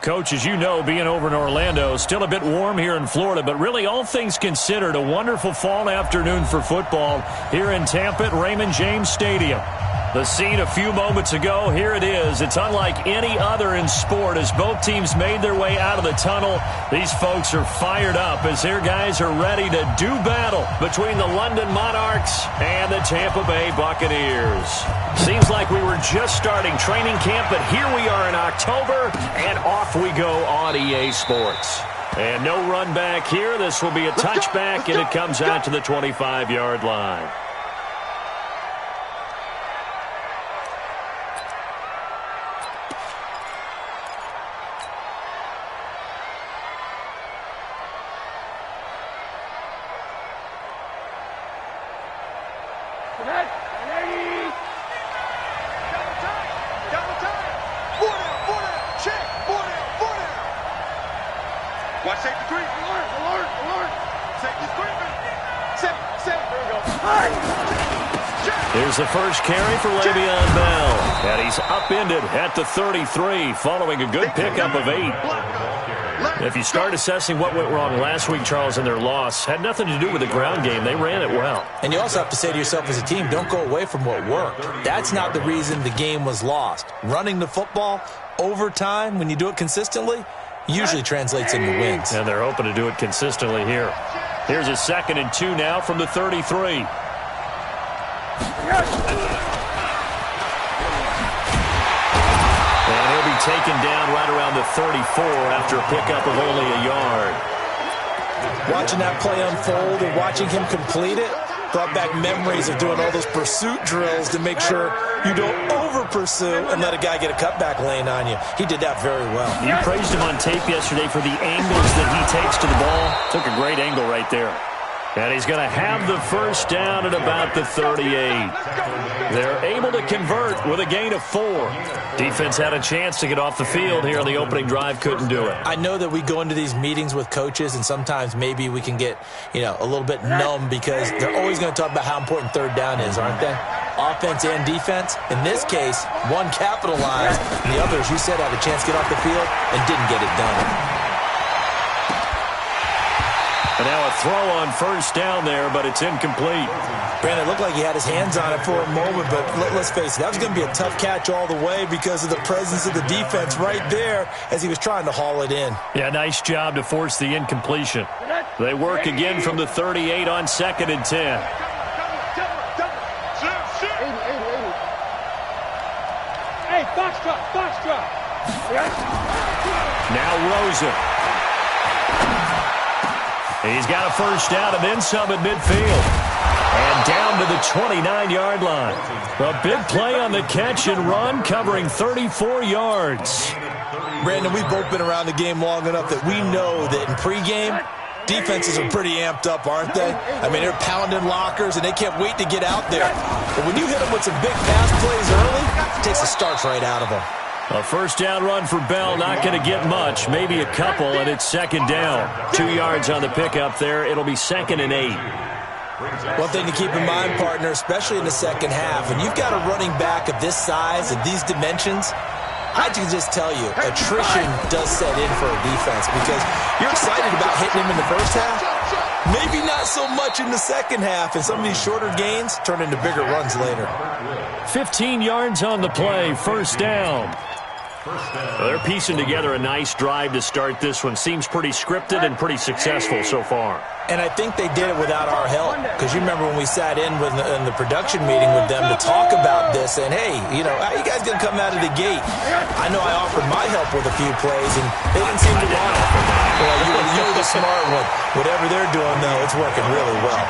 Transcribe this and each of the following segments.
Coach, as you know, being over in Orlando, still a bit warm here in Florida, but really all things considered, a wonderful fall afternoon for football here in Tampa at Raymond James Stadium. The scene a few moments ago, here it is. It's unlike any other in sport as both teams made their way out of the tunnel. These folks are fired up as their guys are ready to do battle between the London Monarchs and the Tampa Bay Buccaneers. Seems like we were just starting training camp, but here we are in October, and off we go on EA Sports. And no run back here. This will be a touchback, and it comes out to the 25-yard line. Here's the first carry for Le'Veon Bell. And he's upended at the 33 following a good pickup of 8. If you start assessing what went wrong last week, Charles, in their loss, had nothing to do with the ground game. They ran it well. And you also have to say to yourself as a team, don't go away from what worked. That's not the reason the game was lost. Running the football over time, when you do it consistently, usually translates into wins. And they're hoping to do it consistently here. Here's a 2nd and 2 now from the 33. And he'll be taken down right around the 34 after a pickup of only a yard. Watching that play unfold and watching him complete it brought back memories of doing all those pursuit drills to make sure you don't over-pursue and let a guy get a cutback lane on you. He did that very well. You praised him on tape yesterday for the angles that he takes to the ball. Took a great angle right there. And he's going to have the first down at about the 38. They're able to convert with a gain of 4. Defense had a chance to get off the field here on the opening drive, couldn't do it. I know that we go into these meetings with coaches, and sometimes maybe we can get, a little bit numb because they're always going to talk about how important third down is, aren't they? Offense and defense. In this case, one capitalized, and the other, as you said, had a chance to get off the field and didn't get it done. And now a throw on first down there, but it's incomplete. Brandon, it looked like he had his hands on it for a moment, but let's face it, that was going to be a tough catch all the way because of the presence of the defense right there as he was trying to haul it in. Yeah, nice job to force the incompletion. They work again from the 38 on 2nd and 10. Hey, box drop. Now Rosen. He's got a first down and then some at midfield. And down to the 29-yard line. A big play on the catch and run, covering 34 yards. Brandon, we've both been around the game long enough that we know that in pregame, defenses are pretty amped up, aren't they? I mean, they're pounding lockers, and they can't wait to get out there. But when you hit them with some big pass plays early, it takes the starch right out of them. A first down run for Bell, not going to get much, maybe a couple, and it's 2nd down. 2 yards on the pickup there. It'll be 2nd and 8. One thing to keep in mind, partner, especially in the second half, when you've got a running back of this size and these dimensions, I can just tell you, attrition does set in for a defense because you're excited about hitting him in the first half. Maybe not so much in the second half, and some of these shorter gains turn into bigger runs later. 15 yards on the play, first down. Well, they're piecing together a nice drive to start this one. Seems pretty scripted and pretty successful so far. And I think they did it without our help. Because you remember when we sat in the production meeting with them to talk about this, and hey, how you guys going to come out of the gate? I know I offered my help with a few plays, and they didn't seem to want it. Well, you were the smart one. Whatever they're doing, though, it's working really well.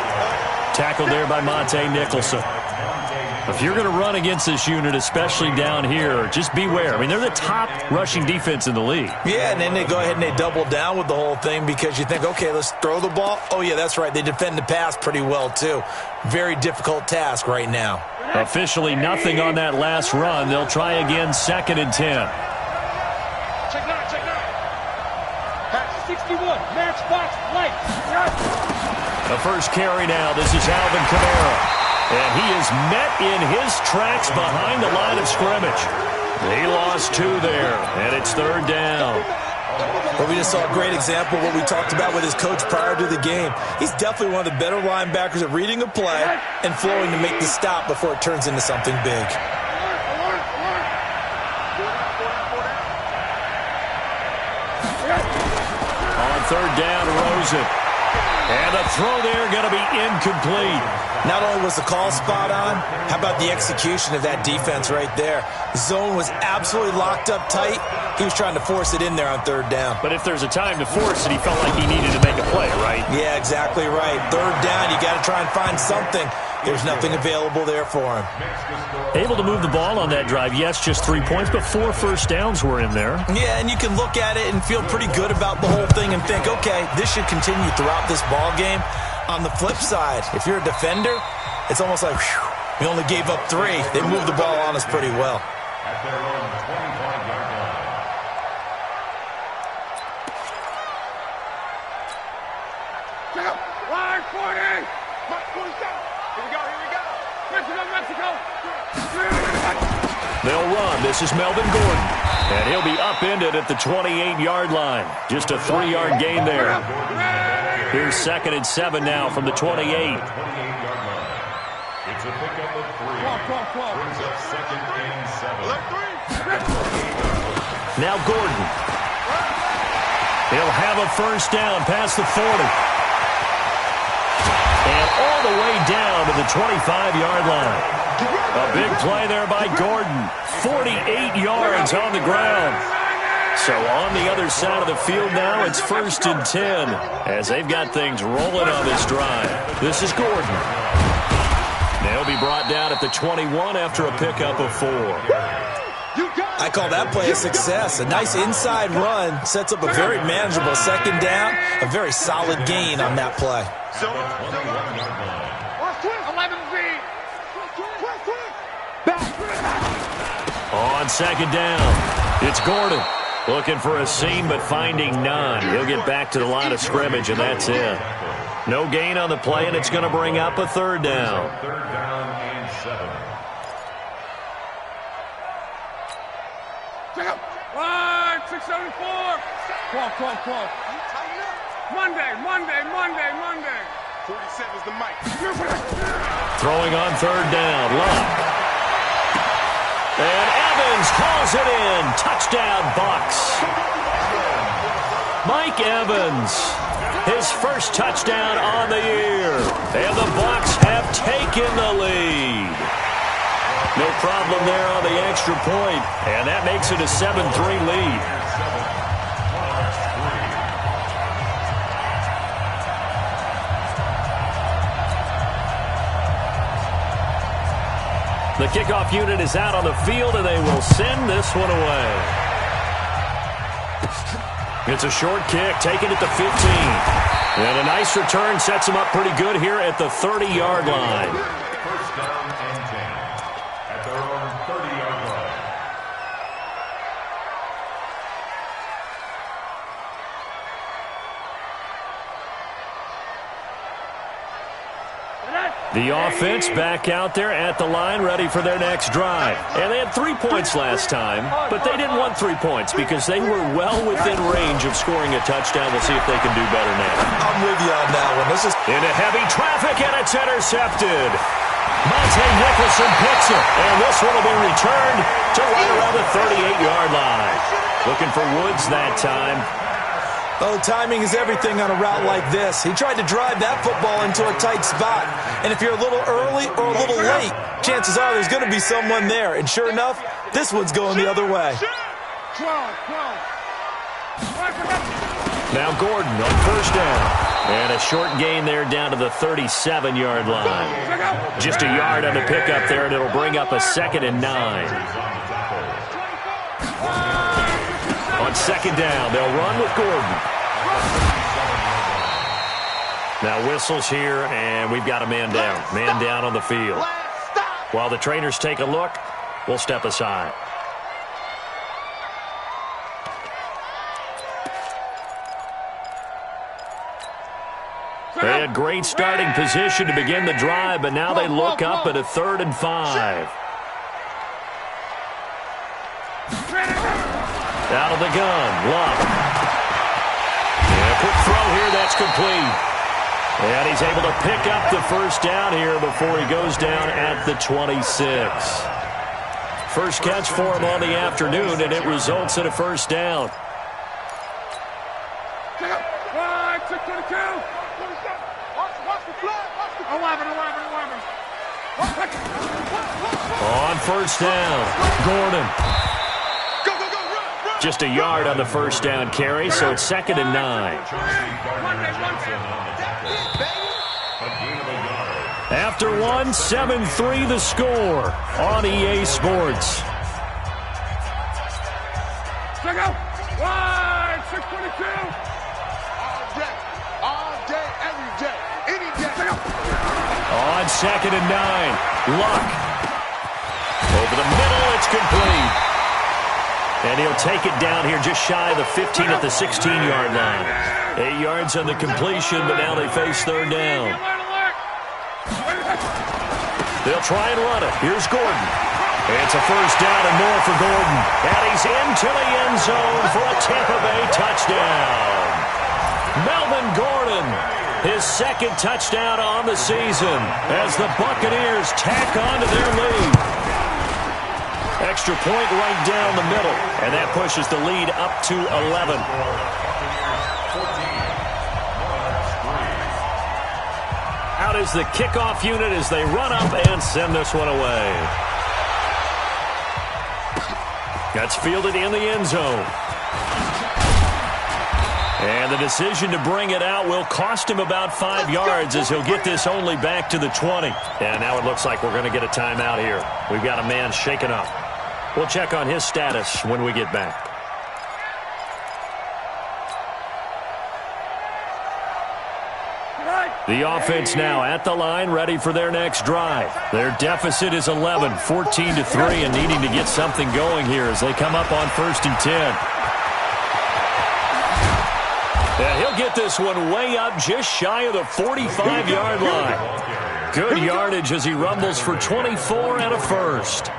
Tackled there by Monte Nicholson. If you're going to run against this unit, especially down here, just beware. I mean, they're the top rushing defense in the league. Yeah, and then they go ahead and they double down with the whole thing because you think, okay, let's throw the ball. Oh, yeah, that's right. They defend the pass pretty well, too. Very difficult task right now. Officially nothing on that last run. They'll try again, 2nd and 10. Check 9. Pass 61. Matchbox light. The first carry now. This is Alvin Kamara. And he is met in his tracks behind the line of scrimmage. He lost 2 there, and it's 3rd down. Well, we just saw a great example of what we talked about with his coach prior to the game. He's definitely one of the better linebackers at reading a play and flowing to make the stop before it turns into something big. On third down, Rosen. And the throw there going to be incomplete. Not only was the call spot on, how about the execution of that defense right there? The zone was absolutely locked up tight. He was trying to force it in there on third down. But if there's a time to force it, he felt like he needed to make a play, right? Yeah, exactly right. Third down, you got to try and find something. There's nothing available there for him. Able to move the ball on that drive. Yes, just 3 points, but 4 first downs were in there. Yeah, and you can look at it and feel pretty good about the whole thing and think, okay, this should continue throughout this ball game. On the flip side, if you're a defender, it's almost like, whew, we only gave up 3. They moved the ball on us pretty well. Line 40! Here we go. Mexico! They'll run. This is Melvin Gordon. And he'll be upended at the 28-yard line. Just a 3-yard gain there. Here's 2nd and 7 now from the 28. It's a pickup of 3. Brings up 2nd and 7. Now Gordon. He'll have a first down past the 40. And all the way down to the 25-yard line. A big play there by Gordon. 48 yards on the ground. So on the other side of the field now, it's 1st and 10 as they've got things rolling on this drive. This is Gordon. They'll be brought down at the 21 after a pickup of 4. I call that play a success. A nice inside run sets up a very manageable 2nd down. A very solid gain on that play. 11 feet. On 2nd down, it's Gordon. Looking for a seam, but finding none. He'll get back to the line of scrimmage, and that's it. No gain on the play, and it's going to bring up a 3rd down. 3rd down and 7. Line 674. 12. Monday. 47's the mic. Throwing on 3rd down, Love. And Evans hauls it in. Touchdown, Bucks. Mike Evans, his first touchdown on the year. And the Bucks have taken the lead. No problem there on the extra point. And that makes it a 7-3 lead. The kickoff unit is out on the field, and they will send this one away. It's a short kick, taken at the 15. And a nice return sets them up pretty good here at the 30-yard line. 1st down and 10 at their own 30-yard line. The offense back out there at the line, ready for their next drive. And they had 3 points last time, but they didn't want 3 points because they were well within range of scoring a touchdown. We'll see if they can do better now. I'm with you on that one. This is into heavy traffic, and it's intercepted. Monte Nicholson picks it, and this one will be returned to right around the 38-yard line. Looking for Woods that time. Oh, timing is everything on a route like this. He tried to drive that football into a tight spot. And if you're a little early or a little late, chances are there's going to be someone there. And sure enough, this one's going the other way. Now Gordon on 1st down. And a short gain there down to the 37-yard line. Just a yard on the pickup there, and it'll bring up a 2nd and 9. On 2nd down, they'll run with Gordon. Now whistles here, and we've got a man down. Man down on the field. While the trainers take a look, we'll step aside. They had great starting position to begin the drive, but now they look up at a 3rd and 5. Out of the gun, Love. here. That's complete. And he's able to pick up the first down here before he goes down at the 26. First catch for him on the afternoon, and it results in a first down. 622. 11. On first down, Gordon. Just a yard on the first down carry, so it's 2nd and 9. After one, 7-3 the score on EA Sports. Check out. Wide, 622. All day, every day, any day. Check out. On 2nd and 9, Luck. Over the middle, it's complete. And he'll take it down here just shy of the 15 at the 16-yard line. 8 yards on the completion, but now they face third down. They'll try and run it. Here's Gordon. It's a first down and more for Gordon. And he's into the end zone for a Tampa Bay touchdown. Melvin Gordon, his 2nd touchdown on the season as the Buccaneers tack on to their lead. Extra point right down the middle, and that pushes the lead up to 11. Out is the kickoff unit as they run up and send this one away. That's fielded in the end zone. And the decision to bring it out will cost him about 5 yards as he'll get this only back to the 20. And now it looks like we're going to get a timeout here. We've got a man shaken up. We'll check on his status when we get back. The offense now at the line, ready for their next drive. Their deficit is 11, 14-3, and needing to get something going here as they come up on 1st and 10. Yeah, he'll get this one way up just shy of the 45-yard line. Good yardage as he rumbles for 24 and a first.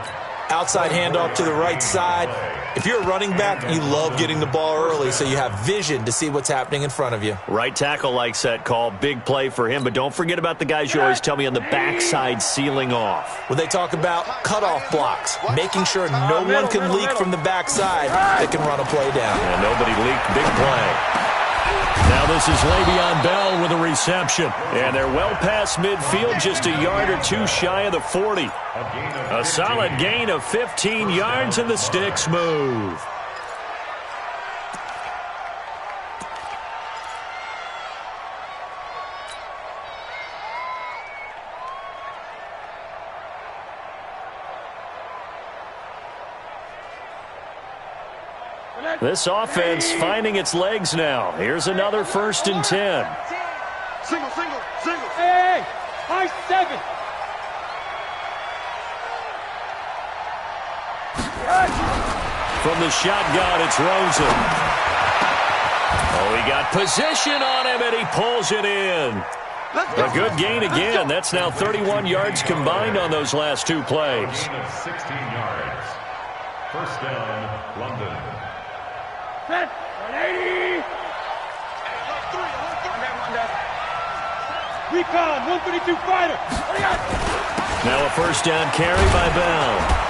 Outside handoff to the right side. If you're a running back, you love getting the ball early so you have vision to see what's happening in front of you. Right tackle likes that call. Big play for him, but don't forget about the guys you always tell me on the backside sealing off. When they talk about cutoff blocks, making sure no one can leak from the backside that can run a play down. And nobody leaked. Big play. Now this is Le'Veon Bell with a reception. And they're well past midfield, just a yard or two shy of the 40. A solid gain of 15 yards, and the sticks move. This offense finding its legs now. Here's another 1st and 10. Single. Hey, high 7. From the shotgun, it's Rosen. Oh, he got position on him, and he pulls it in. A good gain again. That's now 31 yards combined on those last 2 plays. 16 yards. First down, London. Set. 180. Recon, 132 fighter. Now a first down carry by Bell.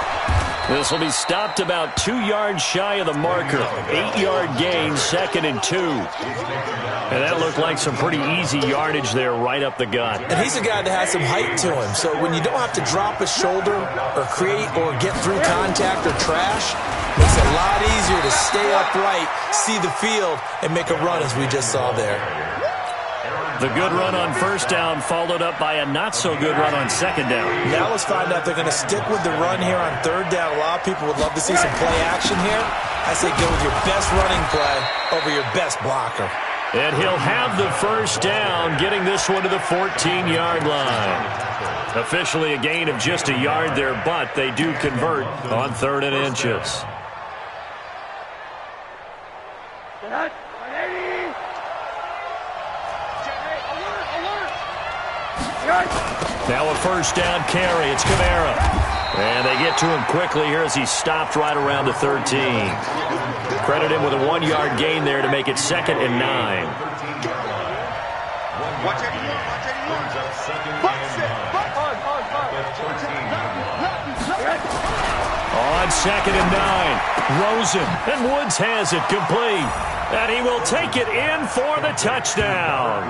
This will be stopped about 2 yards shy of the marker. 8-yard gain, 2nd and 2. And that looked like some pretty easy yardage there right up the gut. And he's a guy that has some height to him. So when you don't have to drop a shoulder or create or get through contact or trash, makes it a lot easier to stay upright, see the field, and make a run as we just saw there. The good run on first down followed up by a not-so-good run on 2nd down. Now let's find out they're going to stick with the run here on 3rd down. A lot of people would love to see some play action here. I say go with your best running play over your best blocker. And he'll have the first down, getting this one to the 14-yard line. Officially a gain of just a yard there, but they do convert on 3rd and inches. Now a first down carry. It's Kamara. And they get to him quickly here as he stopped right around the 13. Credit him with a 1-yard gain there to make it 2nd and 9. Watch 81. Watch 81. Brings up second and Box it. 9. Box. At the 13-yard line. On 2nd and 9, Rosen, and Woods has it complete. And he will take it in for the touchdown.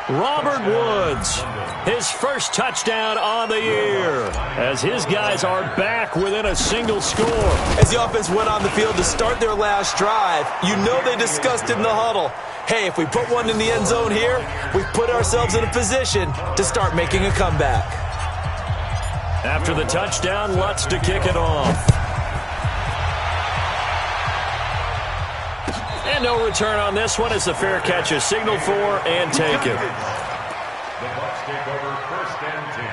Robert Woods, his first touchdown on the year, as his guys are back within a single score. As the offense went on the field to start their last drive, you know they discussed in the huddle, hey, if we put one in the end zone here, we've put ourselves in a position to start making a comeback. After the touchdown, Lutz to kick it off. And no return on this one as the fair catch is signaled for and taken. The Bucs take over 1st and 10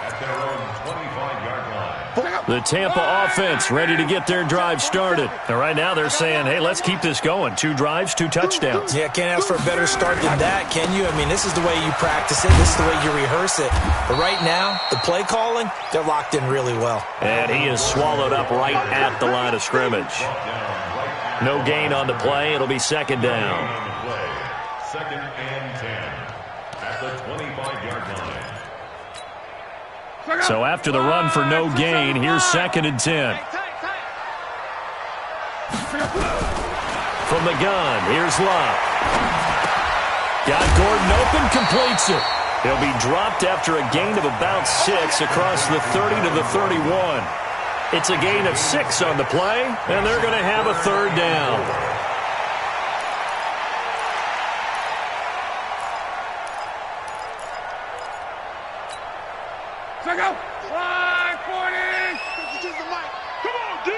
at their own 25-yard line. The Tampa offense ready to get their drive started. And right now they're saying, hey, let's keep this going. 2 drives, 2 touchdowns. Yeah, can't ask for a better start than that, can you? I mean, this is the way you practice it. This is the way you rehearse it. But right now, the play calling, they're locked in really well. And he is swallowed up right at the line of scrimmage. No gain on the play. It'll be 2nd down. On the play, 2nd and 10 at the 25-yard line. So after the run for no gain, here's 2nd and 10. From the gun, here's Love. Got Gordon open, completes it. He'll be dropped after a gain of about 6 across the 30 to the 31. It's a gain of 6 on the play, and they're going to have a 3rd down. Check out. 540. Come on, D.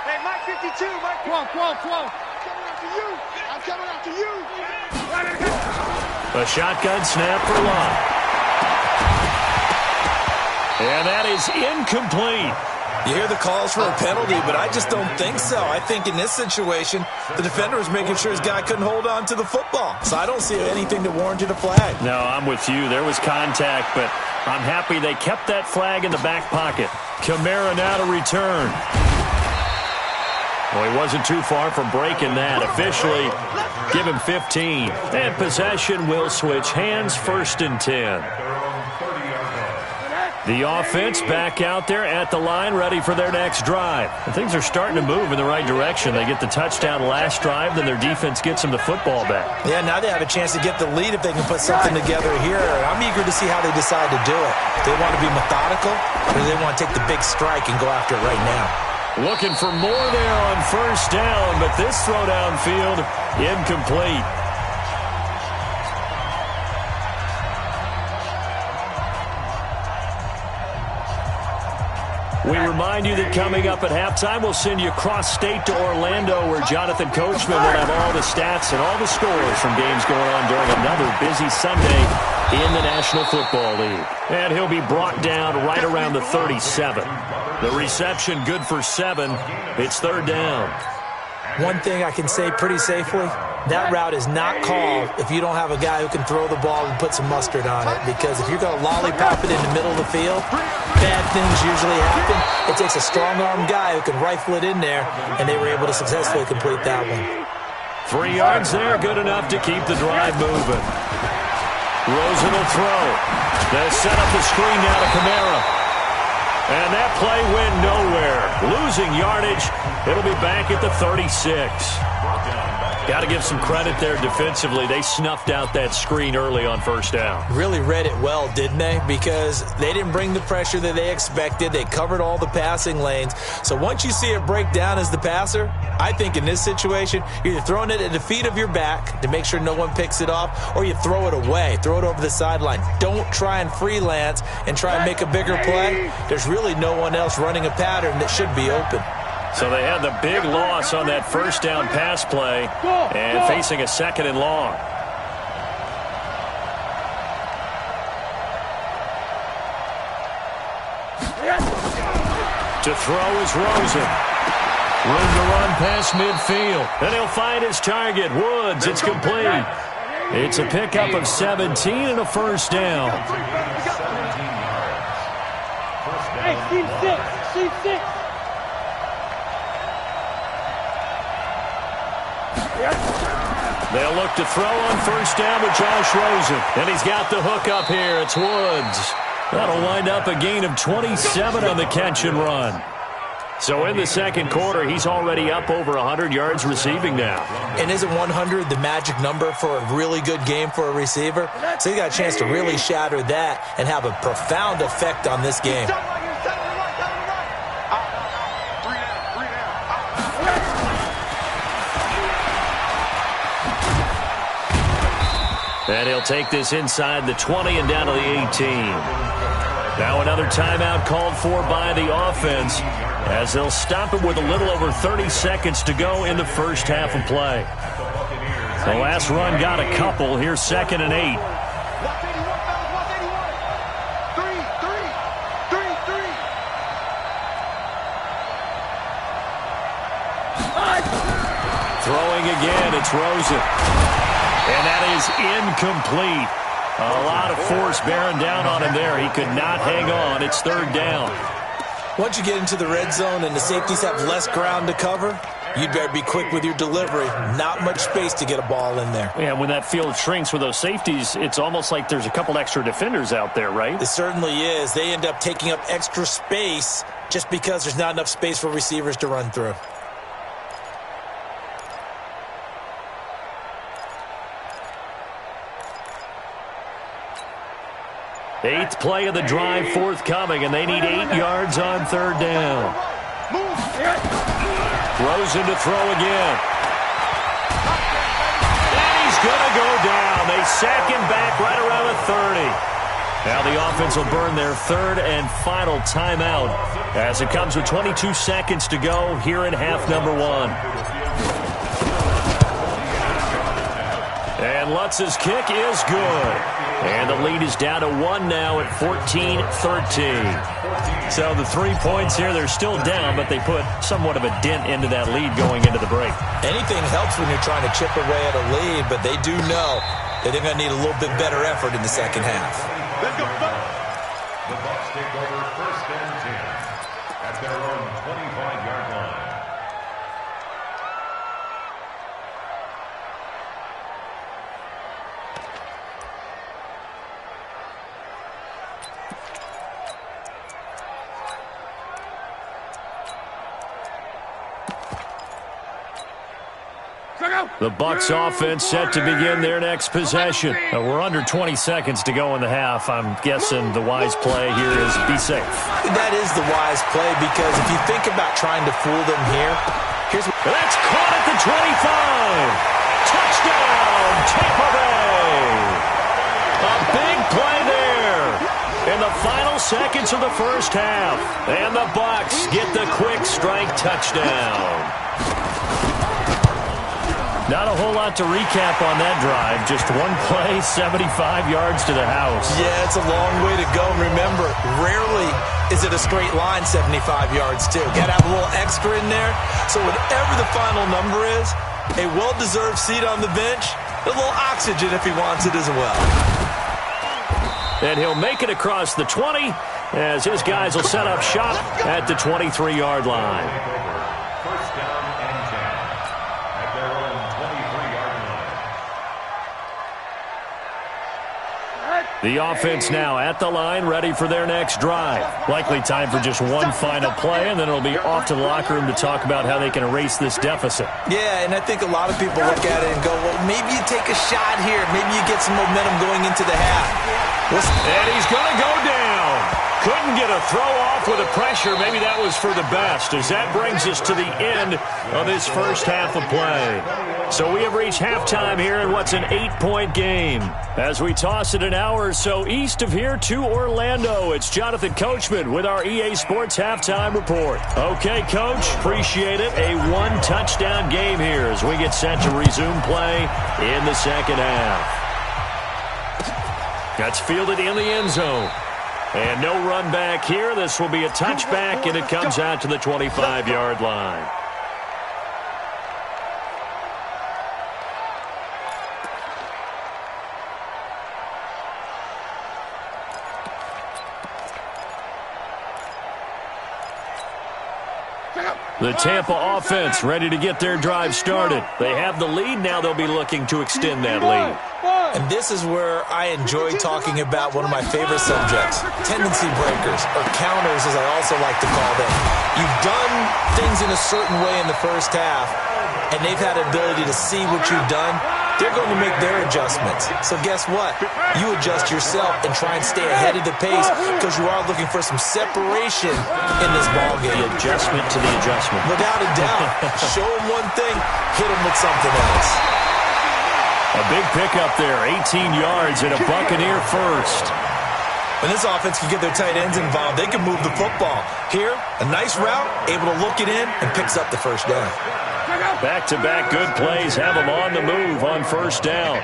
Hey, Mike 52. Mike 12. I'm coming after you. A shotgun snap for Love. And that is incomplete. You hear the calls for a penalty, but I just don't think so. I think in this situation, the defender was making sure his guy couldn't hold on to the football. So I don't see anything that warranted a flag. No, I'm with you. There was contact, but I'm happy they kept that flag in the back pocket. Kamara now to return. Well, he wasn't too far from breaking that. Officially, give him 15. And possession will switch hands, 1st and 10. The offense back out there at the line, ready for their next drive. And things are starting to move in the right direction. They get the touchdown last drive, then their defense gets them the football back. Yeah, now they have a chance to get the lead if they can put something together here. I'm eager to see how they decide to do it. Do they want to be methodical, or do they want to take the big strike and go after it right now? Looking for more there on 1st down, but this throw downfield, incomplete. We remind you that coming up at halftime, we'll send you cross-state to Orlando, where Jonathan Coachman will have all the stats and all the scores from games going on during another busy Sunday in the National Football League. And he'll be brought down right around the 37. The reception good for 7. It's 3rd down. One thing I can say pretty safely, that route is not called if you don't have a guy who can throw the ball and put some mustard on it. Because if you're going to lollipop it in the middle of the field, bad things usually happen. It takes a strong-arm guy who can rifle it in there, and they were able to successfully complete that one. 3 yards there, good enough to keep the drive moving. Rosen will throw. They set up the screen now to Kamara. And that play went nowhere. Losing yardage. It'll be back at the 36. Got to give some credit there defensively. They snuffed out that screen early on 1st down. Really read it well, didn't they? Because they didn't bring the pressure that they expected. They covered all the passing lanes. So once you see it break down as the passer, I think in this situation, you're either throwing it at the feet of your back to make sure no one picks it off, or you throw it away. Throw it over the sideline. Don't try and freelance and try and make a bigger play. There's really no one else running a pattern that should be open. So they had the big loss on that 1st down pass play and facing a 2nd and long. To throw is Rosen. Room to run past midfield. And he'll find his target, Woods. It's complete. It's a pickup of 17 and a 1st down. Hey, C6. C6. They'll look to throw on first down with Josh Rosen. And he's got the hook up here. It's Woods. That'll wind up a gain of 27 on the catch and run. So in the second quarter, he's already up over 100 yards receiving now. And isn't 100 the magic number for a really good game for a receiver? So he got a chance to really shatter that and have a profound effect on this game. And he'll take this inside the 20 and down to the 18. Now another timeout called for by the offense as they'll stop it with a little over 30 seconds to go in the first half of play. The last run got a couple. Here's 2nd and 8. Throwing again, it's Rosen. And that is incomplete. A lot of force bearing down on him there. He could not hang on. It's 3rd down. Once you get into the red zone and the safeties have less ground to cover, you'd better be quick with your delivery. Not much space to get a ball in there. Yeah, when that field shrinks with those safeties, it's almost like there's a couple extra defenders out there, right? It certainly is. They end up taking up extra space just because there's not enough space for receivers to run through. Eighth play of the drive forthcoming, and they need 8 yards on 3rd down. Rosen to throw again. And he's going to go down. They sack him back right around the 30. Now the offense will burn their 3rd and final timeout as it comes with 22 seconds to go here in half number 1. And Lutz's kick is good. And the lead is down to 1 now at 14-13. So the 3 points here, they're still down, but they put somewhat of a dent into that lead going into the break. Anything helps when you're trying to chip away at a lead, but they do know that they're going to need a little bit better effort in the second half. Let's go. The Bucs take over 1st and 10 at their own 25-yard line. The Bucs offense set to begin their next possession. We're under 20 seconds to go in the half. I'm guessing the wise play here is be safe. That is the wise play because if you think about trying to fool them here, that's caught at the 25. Touchdown, Tampa Bay. A big play there in the final seconds of the first half. And the Bucs get the quick strike touchdown. Not a whole lot to recap on that drive. Just one play, 75 yards to the house. Yeah, it's a long way to go. Remember, rarely is it a straight line 75 yards, too. Got to have a little extra in there. So whatever the final number is, a well-deserved seat on the bench, a little oxygen if he wants it as well. And he'll make it across the 20 as his guys will set up shop at the 23-yard line. First down and 10 at their own 23-yard line. The offense now at the line, ready for their next drive. Likely time for just one final play, and then it'll be off to the locker room to talk about how they can erase this deficit. Yeah, and I think a lot of people look at it and go, well, maybe you take a shot here. Maybe you get some momentum going into the half. And he's going to go down. Couldn't get a throw off with the pressure. Maybe that was for the best, as that brings us to the end of this first half of play. So we have reached halftime here in what's an 8-point game. As we toss it an hour or so east of here to Orlando, it's Jonathan Coachman with our EA Sports Halftime Report. Okay, Coach, appreciate it. A one-touchdown game here as we get set to resume play in the second half. That's fielded in the end zone. And no run back here. This will be a touchback, and it comes out to the 25-yard line. The Tampa offense ready to get their drive started. They have the lead. Now they'll be looking to extend that lead. And this is where I enjoy talking about one of my favorite subjects, tendency breakers, or counters as I also like to call them. You've done things in a certain way in the first half, and they've had the ability to see what you've done. They're going to make their adjustments. So guess what? You adjust yourself and try and stay ahead of the pace because you are looking for some separation in this ballgame. The adjustment to the adjustment. Without a doubt. Show them one thing, hit them with something else. A big pickup there, 18 yards and a Buccaneer first. When this offense can get their tight ends involved, they can move the football. Here, a nice route, able to look it in, and picks up the first down. Back-to-back good plays have them on the move on first down.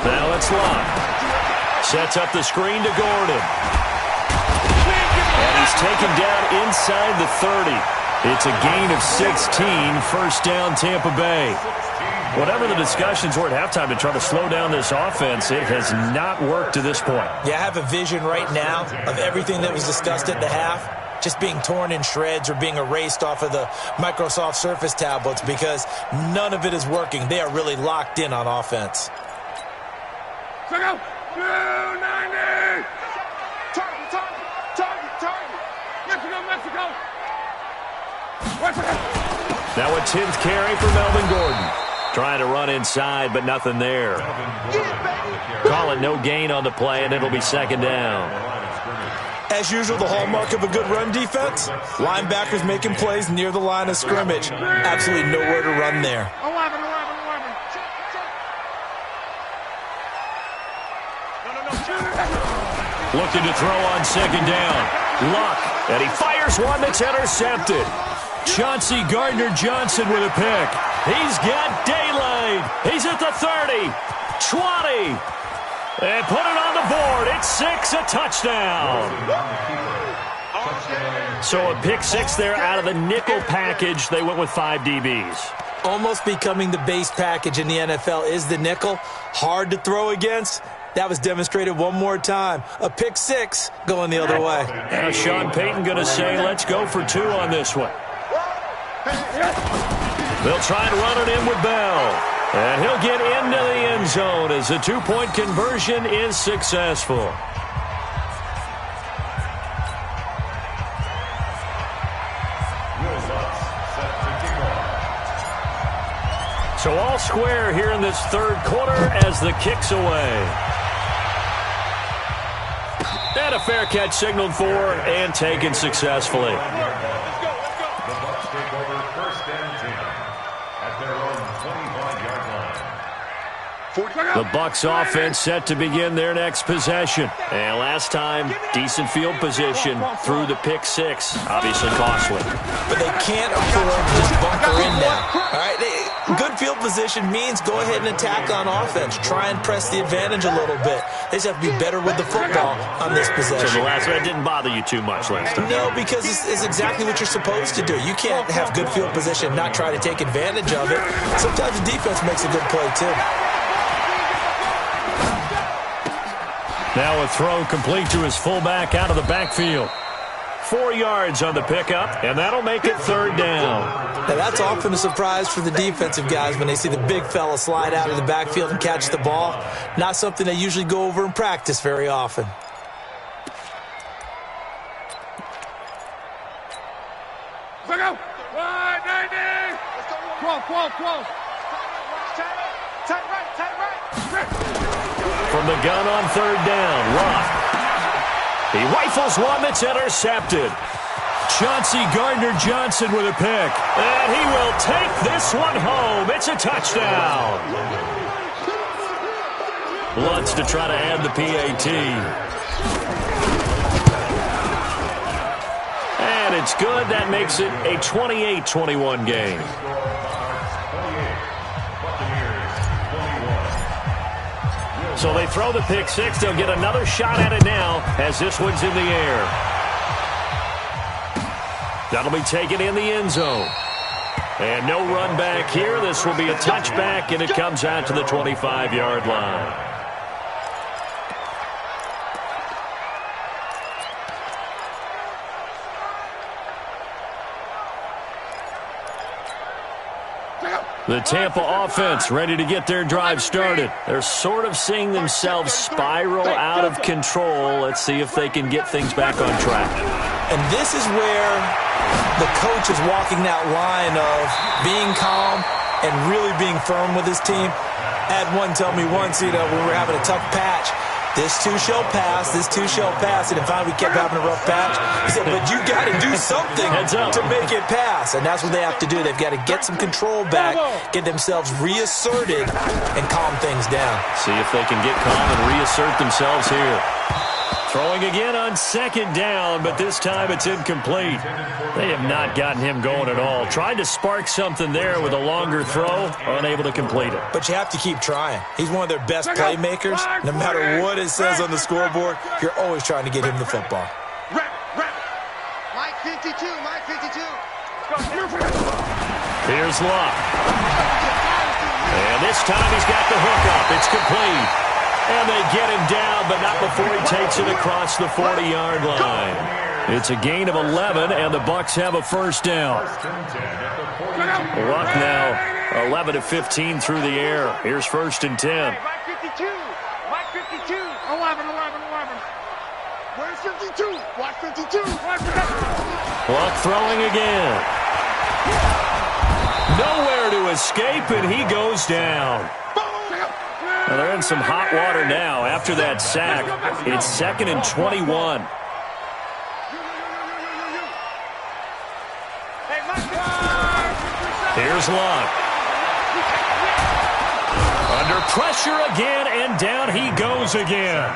Now it's Locke. Sets up the screen to Gordon. And he's taken down inside the 30. It's a gain of 16, first down Tampa Bay. Whatever the discussions were at halftime to try to slow down this offense, it has not worked to this point. Yeah, I have a vision right now of everything that was discussed at the half just being torn in shreds or being erased off of the Microsoft Surface tablets because none of it is working. They are really locked in on offense. Check out. 290. Target. Mexico. Now a 10th carry for Melvin Gordon. Trying to run inside, but nothing there. Call it no gain on the play, and it'll be second down. As usual, the hallmark of a good run defense, linebackers making plays near the line of scrimmage. Absolutely nowhere to run there. 11. Looking to throw on second down. Luck, and he fires one that's intercepted. Chauncey Gardner-Johnson with a pick. He's got daylight. He's at the 30, 20. And put it on the board. It's 6, a touchdown. So a pick 6 there out of the nickel package. They went with 5 DBs. Almost becoming the base package in the NFL is the nickel. Hard to throw against. That was demonstrated one more time. A pick 6 going the other way. Now Sean Payton going to say, let's go for 2 on this one. They'll try to run it in with Bell. And he'll get into the end zone as the 2-point conversion is successful. So all square here in this third quarter as the kick's away. And a fair catch signaled for and taken successfully. The Bucs take over first and 10 at their own 25-yard line. The Bucs offense set to begin their next possession. And last time, decent field position through the pick 6. Obviously costly. But they can't afford to just bunker in now. All right, good field position means go ahead and attack on offense. Try and press the advantage a little bit. They just have to be better with the football on this possession. So the last one didn't bother you too much last time? No, because it's exactly what you're supposed to do. You can't have good field position and not try to take advantage of it. Sometimes the defense makes a good play, too. Now a throw complete to his fullback out of the backfield. 4 yards on the pickup, and that'll make it third down. Now that's often a surprise for the defensive guys when they see the big fella slide out of the backfield and catch the ball. Not something they usually go over in practice very often. Check out. 190. 12. Tight right. From the gun on third down, Luck. He rifles one that's intercepted. Chauncey Gardner-Johnson with a pick. And he will take this one home. It's a touchdown. Lutz to try to add the PAT. And it's good. That makes it a 28-21 game. So they throw the pick 6. They'll get another shot at it now as this one's in the air. That'll be taken in the end zone. And no run back here. This will be a touchback, and it comes out to the 25-yard line. The Tampa offense ready to get their drive started. They're sort of seeing themselves spiral out of control. Let's see if they can get things back on track. And this is where the coach is walking that line of being calm and really being firm with his team. I had one tell me once, when we were having a tough patch, this too shall pass, this too shall pass. And finally we kept having a rough patch. He said, but you got to do something to make it pass. And that's what they have to do. They've got to get some control back, get themselves reasserted, and calm things down. See if they can get calm and reassert themselves here. Throwing again on second down, but this time it's incomplete. They have not gotten him going at all. Tried to spark something there with a longer throw, unable to complete it. But you have to keep trying. He's one of their best playmakers. No matter what it says on the scoreboard, you're always trying to get him the football. Mike 52, Mike 52. Here's Luck. And this time he's got the hook up. It's complete. And they get him down, but not before he takes it across the 40-yard line. It's a gain of 11, and the Bucs have a first down. Luck now 11 of 15 through the air. Here's first and 10. Mike 52, Mike 52. 11. Where's 52? Watch 52. Luck throwing again. Nowhere to escape, and he goes down. Well, they're in some hot water now after that sack. It's 2nd and 21. Here's Luck. Under pressure again, and down he goes again.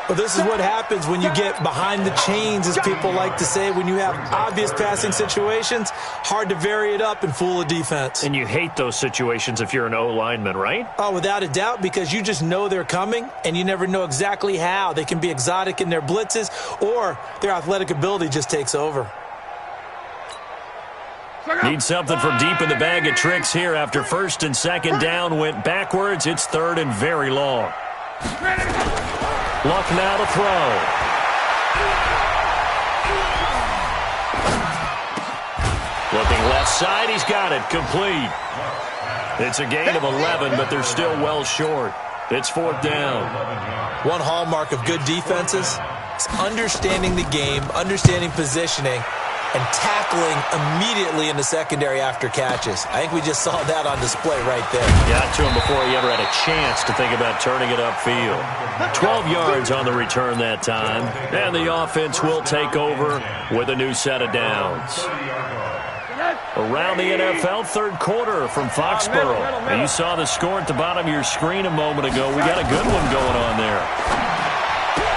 Well, this is what happens when you get behind the chains, as people like to say. When you have obvious passing situations, hard to vary it up and fool a defense. And you hate those situations if you're an O-lineman, right? Oh, without a doubt, because you just know they're coming, and you never know exactly how. They can be exotic in their blitzes, or their athletic ability just takes over. Need something from deep in the bag of tricks here after first and second down went backwards. It's third and very long. Luck now to throw. Looking left side, he's got it. Complete. It's a gain of 11, but they're still well short. It's fourth down. One hallmark of good defenses is understanding the game, understanding positioning, and tackling immediately in the secondary after catches. I think we just saw that on display right there. Got to him before he ever had a chance to think about turning it upfield. 12 yards on the return that time, and the offense will take over with a new set of downs. Around the NFL, third quarter from Foxborough. And you saw the score at the bottom of your screen a moment ago. We got a good one going on there.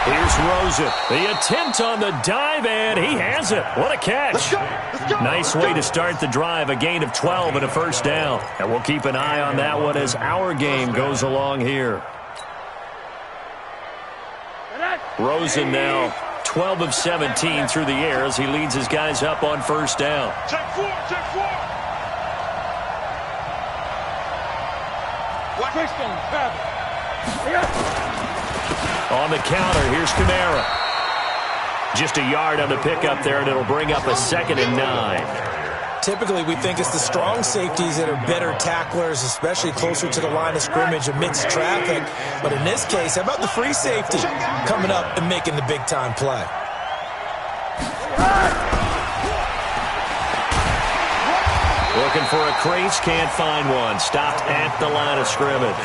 Here's Rosen. The attempt on the dive, and he has it. What a catch. Nice way to start the drive. A gain of 12 and a first down. And we'll keep an eye on that one as our game goes along here. Rosen now 12 of 17 through the air as he leads his guys up on first down. Check four. On the counter, here's Kamara. Just a yard on the pickup there, and it'll bring up a 2nd and 9. Typically, we think it's the strong safeties that are better tacklers, especially closer to the line of scrimmage amidst traffic. But in this case, how about the free safety coming up and making the big-time play? Looking for a crease, can't find one. Stopped at the line of scrimmage.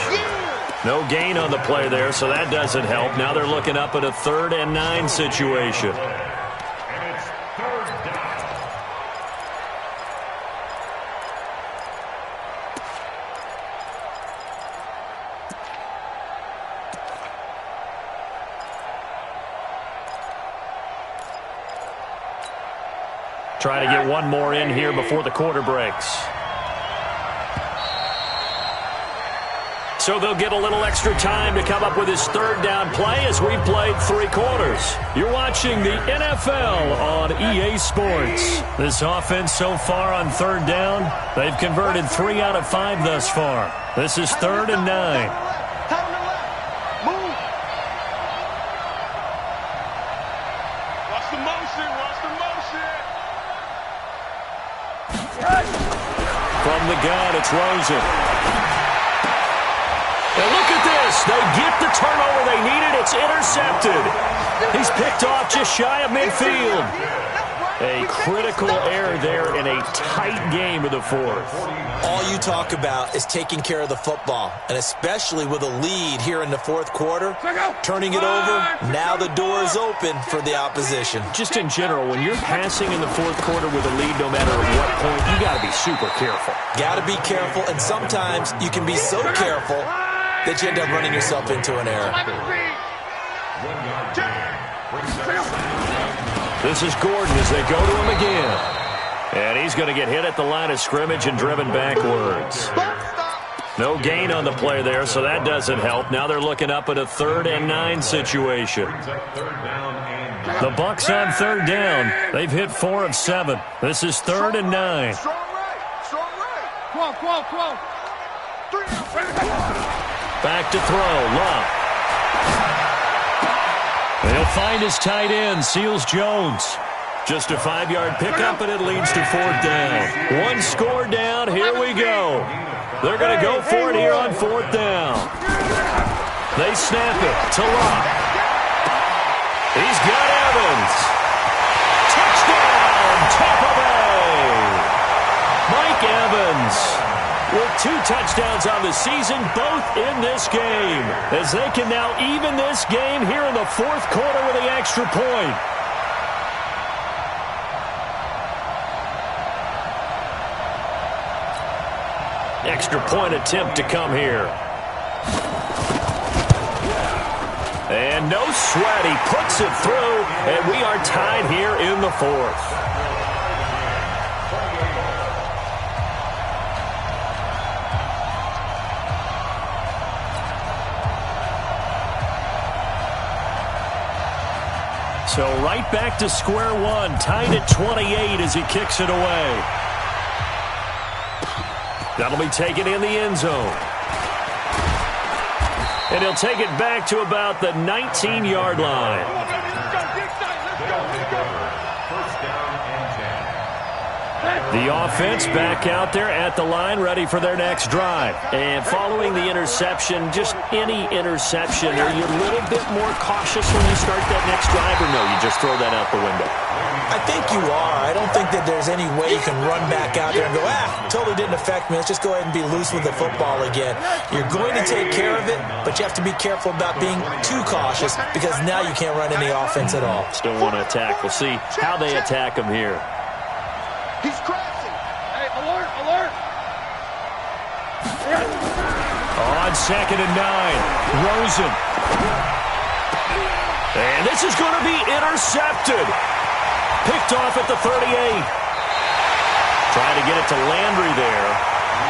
No gain on the play there, so that doesn't help. Now they're looking up at a 3rd and 9 situation. And it's third down. Try to get one more in here before the quarter breaks. So they'll get a little extra time to come up with his third down play as we played 3 quarters. You're watching the NFL on EA Sports. This offense so far on third down, they've converted 3 out of 5 thus far. This is 3rd and 9. From the gun, it's Rosen. And look at this. They get the turnover they needed. It's intercepted. He's picked off just shy of midfield. A critical error there in a tight game of the fourth. All you talk about is taking care of the football, and especially with a lead here in the fourth quarter, turning it over, now the door is open for the opposition. Just in general, when you're passing in the fourth quarter with a lead, no matter at what point, you got to be super careful. Got to be careful, and sometimes you can be so careful that you end up running yourself into an error. This is Gordon as they go to him again. And he's going to get hit at the line of scrimmage and driven backwards. No gain on the play there, so that doesn't help. Now they're looking up at a 3rd and 9 situation. The Bucs on 3rd down. They've hit 4 of 7. This is 3rd and 9. Back to throw. Love. He'll find his tight end, Seals Jones. Just a 5-yard pickup, and it leads to 4th down. One score down. Here we go. They're going to go for it here on 4th down. They snap it to Locke. He's got Evans. Touchdown, Tampa Bay. Mike Evans with 2 touchdowns on the season, both in this game, as they can now even this game here in the fourth quarter with the extra point. Extra point attempt to come here. And no sweat. He puts it through, and we are tied here in the fourth. So right back to square one, tied at 28 as he kicks it away. That'll be taken in the end zone. And he'll take it back to about the 19-yard line. The offense back out there at the line, ready for their next drive. And following the interception, just any interception, are you a little bit more cautious when you start that next drive, or no, you just throw that out the window? I think you are. I don't think that there's any way you can run back out there and go, totally didn't affect me. Let's just go ahead and be loose with the football again. You're going to take care of it, but you have to be careful about being too cautious because now you can't run any offense at all. Still want to attack. We'll see how they attack him here. He's crashing. Hey, alert, alert. On 2nd and 9, Rosen. And this is going to be intercepted. Picked off at the 38. Trying to get it to Landry there.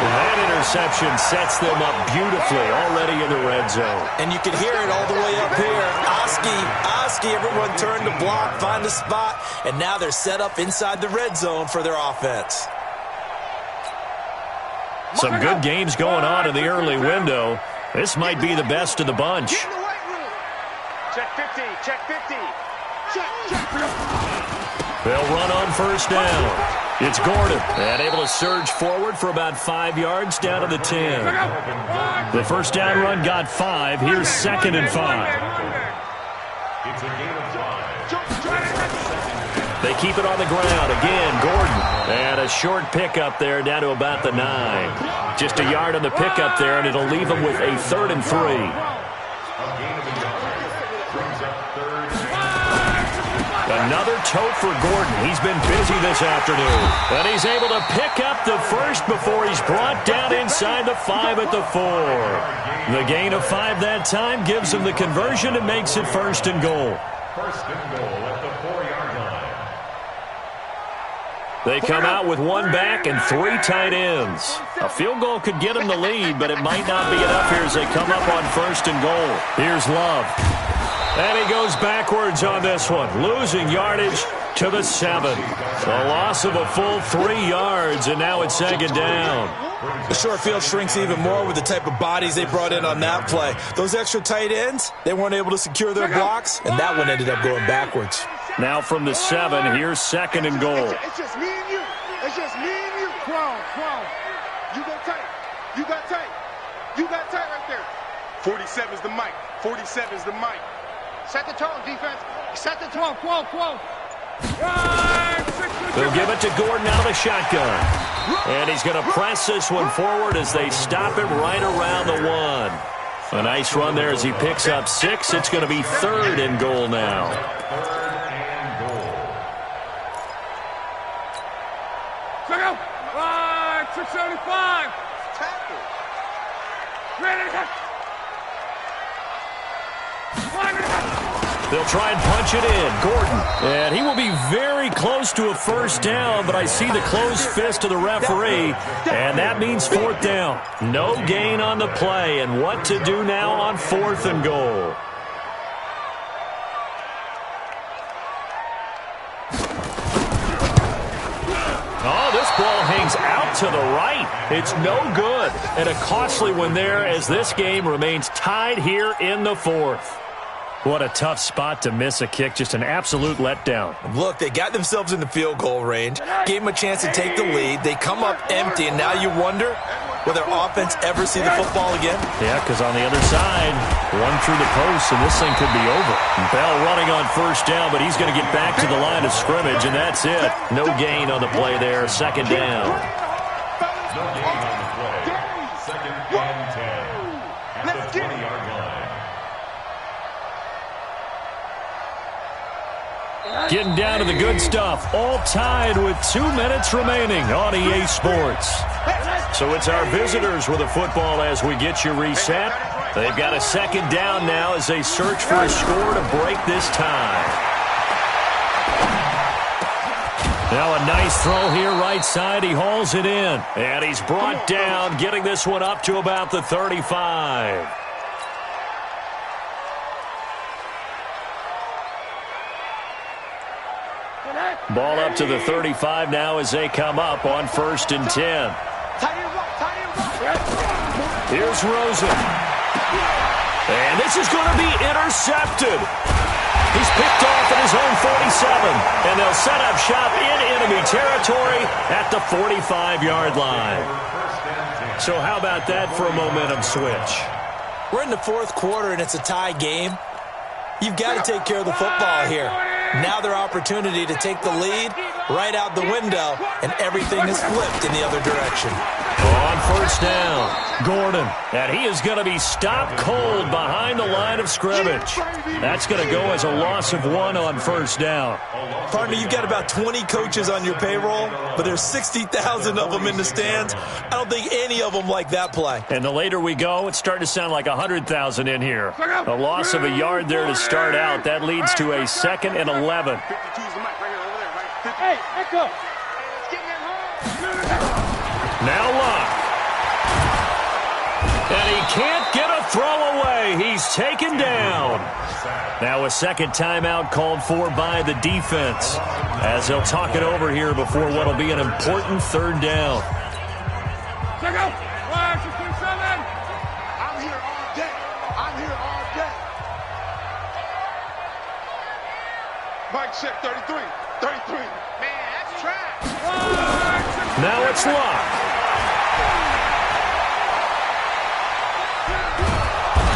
That interception sets them up beautifully already in the red zone. And you can hear it all the way up here. Oski, everyone turned to block, find a spot, and now they're set up inside the red zone for their offense. Some good games going on in the early window. This might be the best of the bunch. Check 50, check 50. They'll run on 1st down. It's Gordon, and able to surge forward for about 5 yards down to the 10. The 1st down run got 5. Here's 2nd and 5. It's a gain of 5. They keep it on the ground. Again, Gordon. And a short pickup there down to about the 9. Just a yard on the pickup there, and it'll leave them with a 3rd and 3. Another tote for Gordon. He's been busy this afternoon. And he's able to pick up the first before he's brought down inside the 5 at the 4. The gain of 5 that time gives him the conversion and makes it 1st and goal. 1st and goal at the 4-yard line. They come out with 1 back and 3 tight ends. A field goal could get them the lead, but it might not be enough here as they come up on 1st and goal. Here's Love. And he goes backwards on this one, losing yardage to the 7. A loss of a full 3 yards, and now it's 2nd down. The short field shrinks even more with the type of bodies they brought in on that play. Those extra tight ends, they weren't able to secure their blocks, and that one ended up going backwards. Now from the 7, here's 2nd and goal. It's just me and you. It's just me and you. Crow. You go tight. You got tight. You got tight right there. 47 is the mic. 47 is the mic. Set the tone, defense. Set the tone. 12. They'll give it to Gordon out of the shotgun. And he's going to press this one forward as they stop him right around the 1. A nice run there as he picks up 6. It's going to be 3rd and goal now. 3rd and goal. Check out. 675. Tackle. Ready. They'll try and punch it in. Gordon. And he will be very close to a first down, but I see the closed fist of the referee, and that means 4th down. No gain on the play, and what to do now on 4th and goal. Oh, this ball hangs out to the right. It's no good. And a costly one there as this game remains tied here in the 4th. What a tough spot to miss a kick. Just an absolute letdown. Look, they got themselves in the field goal range, gave them a chance to take the lead. They come up empty, and now you wonder, will their offense ever see the football again? Yeah, because on the other side, one through the post, and this thing could be over. Bell running on first down, but he's going to get back to the line of scrimmage, and that's it. No gain on the play there, 2nd down. No gain on the play. 2nd and 10 at the 20-yard line. Getting down to the good stuff. All tied with 2 minutes remaining on EA Sports. So it's our visitors with the football as we get you reset. They've got a 2nd down now as they search for a score to break this tie. Now a nice throw here right side. He hauls it in. And he's brought down, getting this one up to about the 35. Ball up to the 35 now as they come up on 1st and 10. Here's Rosen. And this is going to be intercepted. He's picked off at his own 47. And they'll set up shop in enemy territory at the 45-yard line. So how about that for a momentum switch? We're in the 4th quarter, and it's a tie game. You've got to take care of the football here. Now their opportunity to take the lead right out the window, and everything is flipped in the other direction. On 1st down, Gordon. And he is going to be stopped cold behind the line of scrimmage. That's going to go as a loss of 1 on 1st down. Partner, you've got about 20 coaches on your payroll, but there's 60,000 of them in the stands. I don't think any of them like that play. And the later we go, it's starting to sound like 100,000 in here. A loss of a yard there to start out. That leads to a 2nd and 11. Hey, echo. Now Locke. And he can't get a throw away. He's taken down. Now a 2nd timeout called for by the defense as they'll talk it over here before what will be an important 3rd down. Check out. 627. I'm here all day. I'm here all day. Mike check 33. 33. Man, that's trash. Now it's Locke.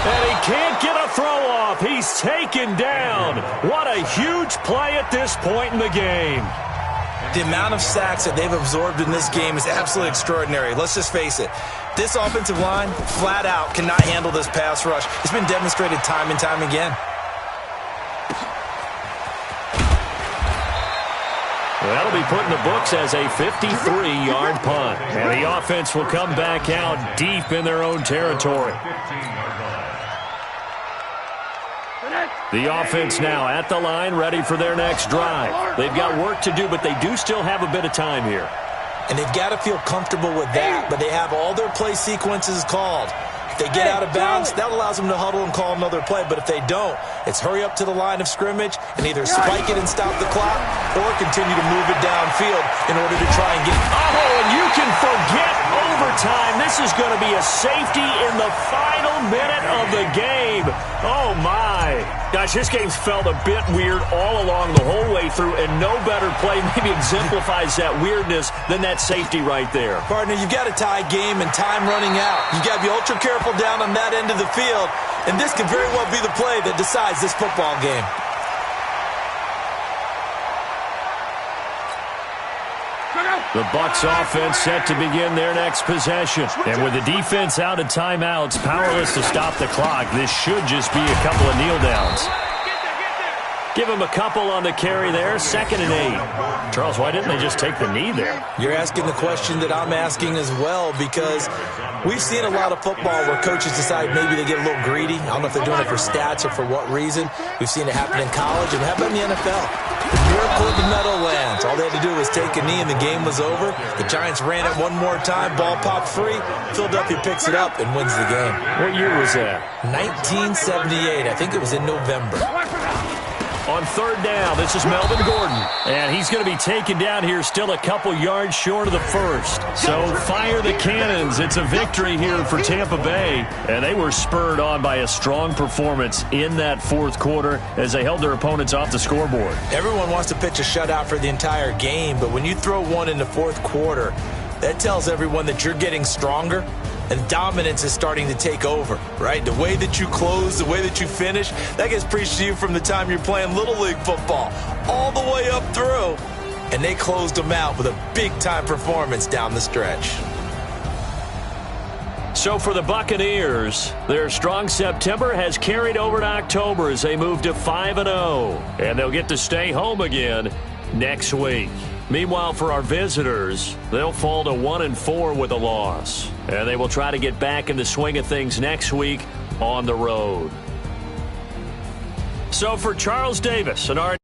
And he can't get a throw off. He's taken down. What a huge play at this point in the game. The amount of sacks that they've absorbed in this game is absolutely extraordinary. Let's just face it. This offensive line, flat out, cannot handle this pass rush. It's been demonstrated time and time again. That'll be put in the books as a 53-yard punt. And the offense will come back out deep in their own territory. The offense now at the line, ready for their next drive. They've got work to do, but they do still have a bit of time here. And they've got to feel comfortable with that, but they have all their play sequences called. If they get out of bounds, that allows them to huddle and call another play. But if they don't, it's hurry up to the line of scrimmage and either spike it and stop the clock or continue to move it downfield in order to try and get... Oh, and you can forget overtime. This is going to be a safety in the final minute of the game. Oh, my. Gosh, this game's felt a bit weird all along the whole way through, and no better play maybe exemplifies that weirdness than that safety right there. Partner, you've got a tie game and time running out. You've got to be ultra careful down on that end of the field, and this could very well be the play that decides this football game. The Bucs offense set to begin their next possession. And with the defense out of timeouts, powerless to stop the clock, this should just be a couple of kneel downs. Give him a couple on the carry there, 2nd and 8. Charles, why didn't they just take the knee there? You're asking the question that I'm asking as well, because we've seen a lot of football where coaches decide maybe they get a little greedy. I don't know if they're doing it for stats or for what reason. We've seen it happen in college, and how about in the NFL? The miracle of the Meadowlands. All they had to do was take a knee, and the game was over. The Giants ran it one more time. Ball popped free. Philadelphia picks it up and wins the game. What year was that? 1978. I think it was in November. On 3rd down, this is Melvin Gordon. And he's going to be taken down here still a couple yards short of the first. So fire the cannons. It's a victory here for Tampa Bay. And they were spurred on by a strong performance in that 4th quarter as they held their opponents off the scoreboard. Everyone wants to pitch a shutout for the entire game, but when you throw one in the 4th quarter, that tells everyone that you're getting stronger. And dominance is starting to take over, right? The way that you close, the way that you finish, that gets preached to you from the time you're playing Little League football all the way up through. And they closed them out with a big-time performance down the stretch. So for the Buccaneers, their strong September has carried over to October as they move to 5-0. And they'll get to stay home again next week. Meanwhile, for our visitors, they'll fall to 1-4 with a loss. And they will try to get back in the swing of things next week on the road. So for Charles Davis and our